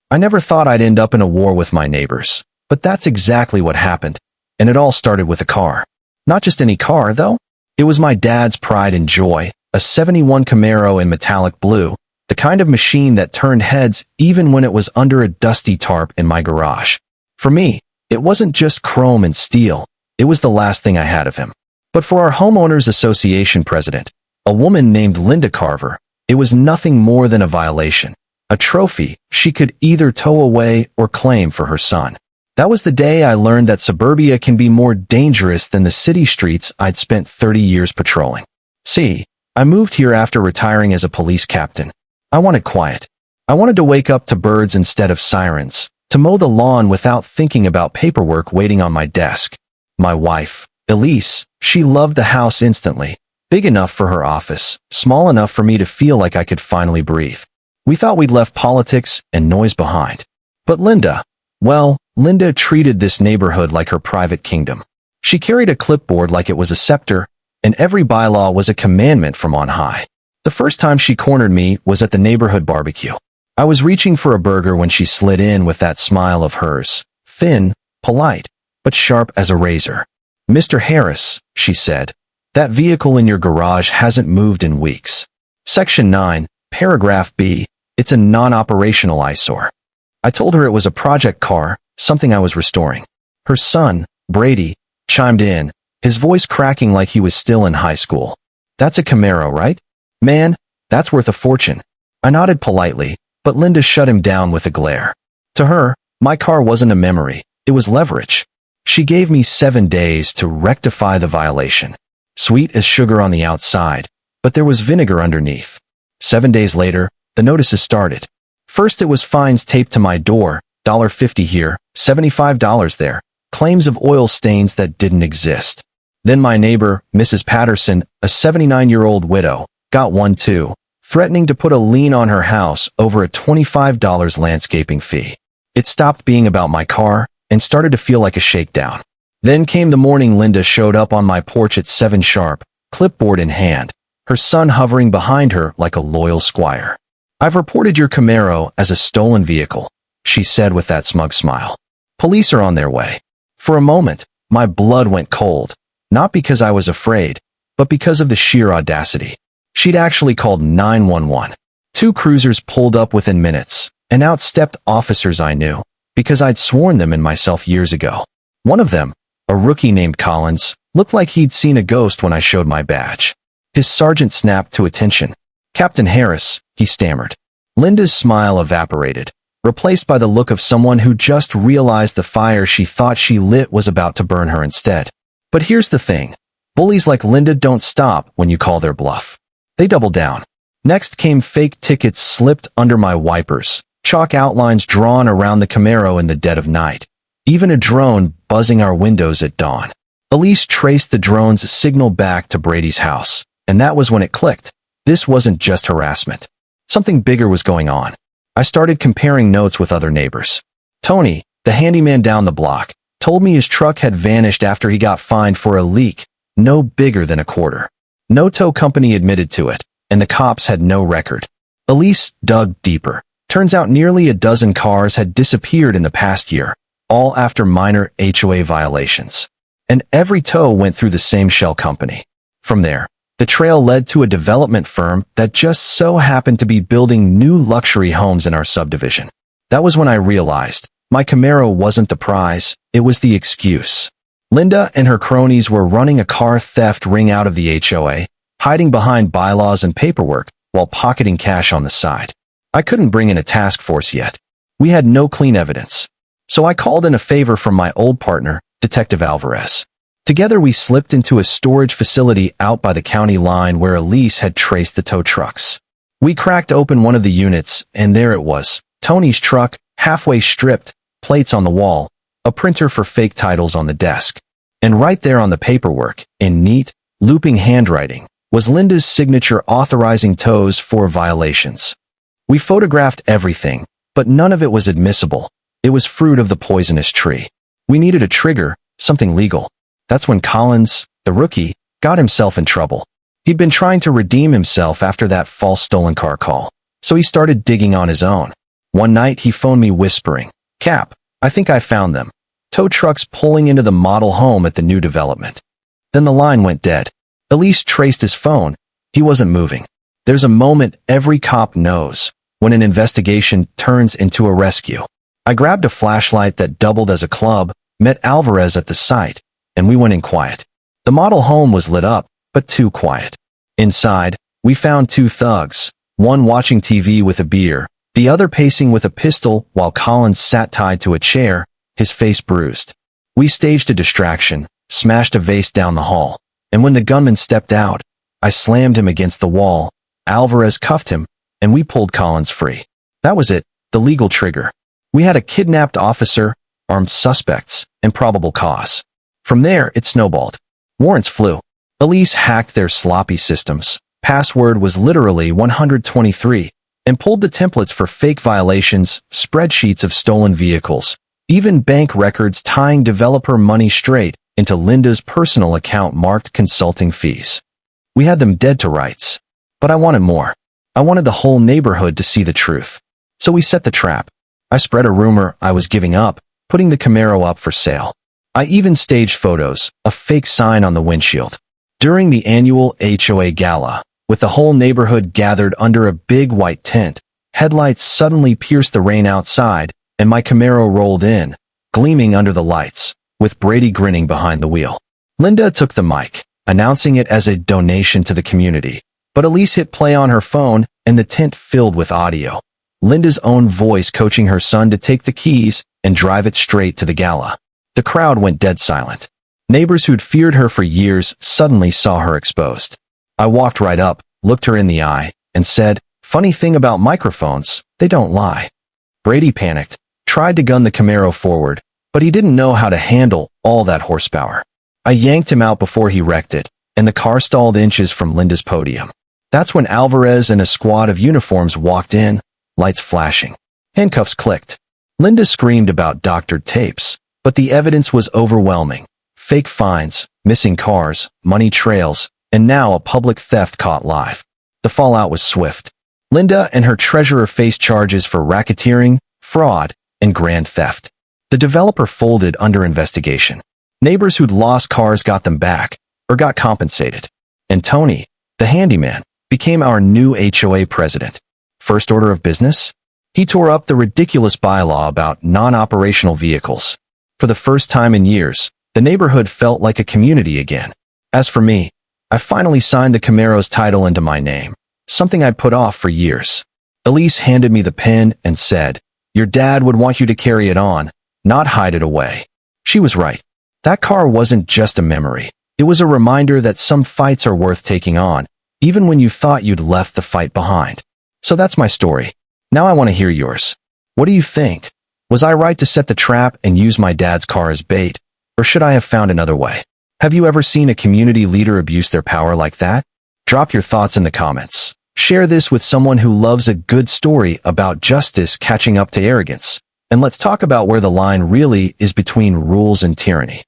I never thought I'd end up in a war with my neighbors, but that's exactly what happened, and it all started with a car. Not just any car, though. It was my dad's pride and joy, a '71 Camaro in metallic blue, the kind of machine that turned heads even when it was under a dusty tarp in my garage. For me, it wasn't just chrome and steel, it was the last thing I had of him. But for our homeowners association president, a woman named Linda Carver, it was nothing more than a violation, a trophy she could either tow away or claim for her son. That was the day I learned that suburbia can be more dangerous than the city streets I'd spent 30 years patrolling. See, I moved here after retiring as a police captain. I wanted quiet. I wanted to wake up to birds instead of sirens, to mow the lawn without thinking about paperwork waiting on my desk. My wife, Elise, she loved the house instantly. Big enough for her office, small enough for me to feel like I could finally breathe. We thought we'd left politics and noise behind. But Linda, well, Linda treated this neighborhood like her private kingdom. She carried a clipboard like it was a scepter, and every bylaw was a commandment from on high. The first time she cornered me was at the neighborhood barbecue. I was reaching for a burger when she slid in with that smile of hers, thin, polite, but sharp as a razor. "Mr. Harris," she said, "that vehicle in your garage hasn't moved in weeks." Section 9, Paragraph B, it's a non-operational eyesore. I told her it was a project car, something I was restoring. Her son, Brady, chimed in, his voice cracking like he was still in high school. "That's a Camaro, right? Man, that's worth a fortune." I nodded politely, but Linda shut him down with a glare. To her, my car wasn't a memory, it was leverage. She gave me 7 days to rectify the violation. Sweet as sugar on the outside, but there was vinegar underneath. 7 days later, the notices started. First it was fines taped to my door, $1.50 here, $75 there, claims of oil stains that didn't exist. Then my neighbor, Mrs. Patterson, a 79-year-old widow, got one too, threatening to put a lien on her house over a $25 landscaping fee. It stopped being about my car and started to feel like a shakedown. Then came the morning Linda showed up on my porch at 7 sharp, clipboard in hand, her son hovering behind her like a loyal squire. "I've reported your Camaro as a stolen vehicle," she said with that smug smile. "Police are on their way." For a moment, my blood went cold, not because I was afraid, but because of the sheer audacity. She'd actually called 911. 2 cruisers pulled up within minutes, and out stepped officers I knew, because I'd sworn them in myself years ago. One of them, a rookie named Collins, looked like he'd seen a ghost when I showed my badge. His sergeant snapped to attention. "Captain Harris," he stammered. Linda's smile evaporated, replaced by the look of someone who just realized the fire she thought she lit was about to burn her instead. But here's the thing. Bullies like Linda don't stop when you call their bluff. They double down. Next came fake tickets slipped under my wipers, chalk outlines drawn around the Camaro in the dead of night, even a drone buzzing our windows at dawn. Elise traced the drone's signal back to Brady's house, and that was when it clicked. This wasn't just harassment. Something bigger was going on. I started comparing notes with other neighbors. Tony, the handyman down the block, told me his truck had vanished after he got fined for a leak, no bigger than a quarter. No tow company admitted to it, and the cops had no record. Elise dug deeper. Turns out nearly a dozen cars had disappeared in the past year, all after minor HOA violations. And every tow went through the same shell company. From there, the trail led to a development firm that just so happened to be building new luxury homes in our subdivision. That was when I realized my Camaro wasn't the prize, it was the excuse. Linda and her cronies were running a car theft ring out of the HOA, hiding behind bylaws and paperwork while pocketing cash on the side. I couldn't bring in a task force yet. We had no clean evidence. So I called in a favor from my old partner, Detective Alvarez. Together we slipped into a storage facility out by the county line where Elise had traced the tow trucks. We cracked open one of the units, and there it was, Tony's truck, halfway stripped, plates on the wall, a printer for fake titles on the desk. And right there on the paperwork, in neat, looping handwriting, was Linda's signature authorizing tows for violations. We photographed everything, but none of it was admissible. It was fruit of the poisonous tree. We needed a trigger, something legal. That's when Collins, the rookie, got himself in trouble. He'd been trying to redeem himself after that false stolen car call, so he started digging on his own. One night, he phoned me whispering, "Cap, I think I found them." Tow trucks pulling into the model home at the new development. Then the line went dead. Elise traced his phone. He wasn't moving. There's a moment every cop knows, when an investigation turns into a rescue. I grabbed a flashlight that doubled as a club, met Alvarez at the site, and we went in quiet. The model home was lit up, but too quiet. Inside, we found two thugs, one watching TV with a beer, the other pacing with a pistol while Collins sat tied to a chair, his face bruised. We staged a distraction, smashed a vase down the hall, and when the gunman stepped out, I slammed him against the wall. Alvarez cuffed him, and we pulled Collins free. That was it, the legal trigger. We had a kidnapped officer, armed suspects, and probable cause. From there, it snowballed. Warrants flew. Elise hacked their sloppy systems. Password was literally 123, and pulled the templates for fake violations, spreadsheets of stolen vehicles, even bank records tying developer money straight into Linda's personal account marked consulting fees. We had them dead to rights. But I wanted more. I wanted the whole neighborhood to see the truth. So we set the trap. I spread a rumor I was giving up, putting the Camaro up for sale. I even staged photos, a fake sign on the windshield. During the annual HOA gala, with the whole neighborhood gathered under a big white tent, headlights suddenly pierced the rain outside, and my Camaro rolled in, gleaming under the lights, with Brady grinning behind the wheel. Linda took the mic, announcing it as a donation to the community. But Elise hit play on her phone, and the tent filled with audio. Linda's own voice coaching her son to take the keys and drive it straight to the gala. The crowd went dead silent. Neighbors who'd feared her for years suddenly saw her exposed. I walked right up, looked her in the eye, and said, "Funny thing about microphones, they don't lie." Brady panicked, tried to gun the Camaro forward, but he didn't know how to handle all that horsepower. I yanked him out before he wrecked it, and the car stalled inches from Linda's podium. That's when Alvarez and a squad of uniforms walked in, lights flashing. Handcuffs clicked. Linda screamed about doctored tapes, but the evidence was overwhelming. Fake fines, missing cars, money trails, and now a public theft caught live. The fallout was swift. Linda and her treasurer faced charges for racketeering, fraud, and grand theft. The developer folded under investigation. Neighbors who'd lost cars got them back, or got compensated. And Tony, the handyman, became our new HOA president. First order of business? He tore up the ridiculous bylaw about non-operational vehicles. For the first time in years, the neighborhood felt like a community again. As for me, I finally signed the Camaro's title into my name, something I'd put off for years. Elise handed me the pen and said, "Your dad would want you to carry it on, not hide it away." She was right. That car wasn't just a memory. It was a reminder that some fights are worth taking on, even when you thought you'd left the fight behind. So that's my story. Now I want to hear yours. What do you think? Was I right to set the trap and use my dad's car as bait? Or should I have found another way? Have you ever seen a community leader abuse their power like that? Drop your thoughts in the comments. Share this with someone who loves a good story about justice catching up to arrogance. And let's talk about where the line really is between rules and tyranny.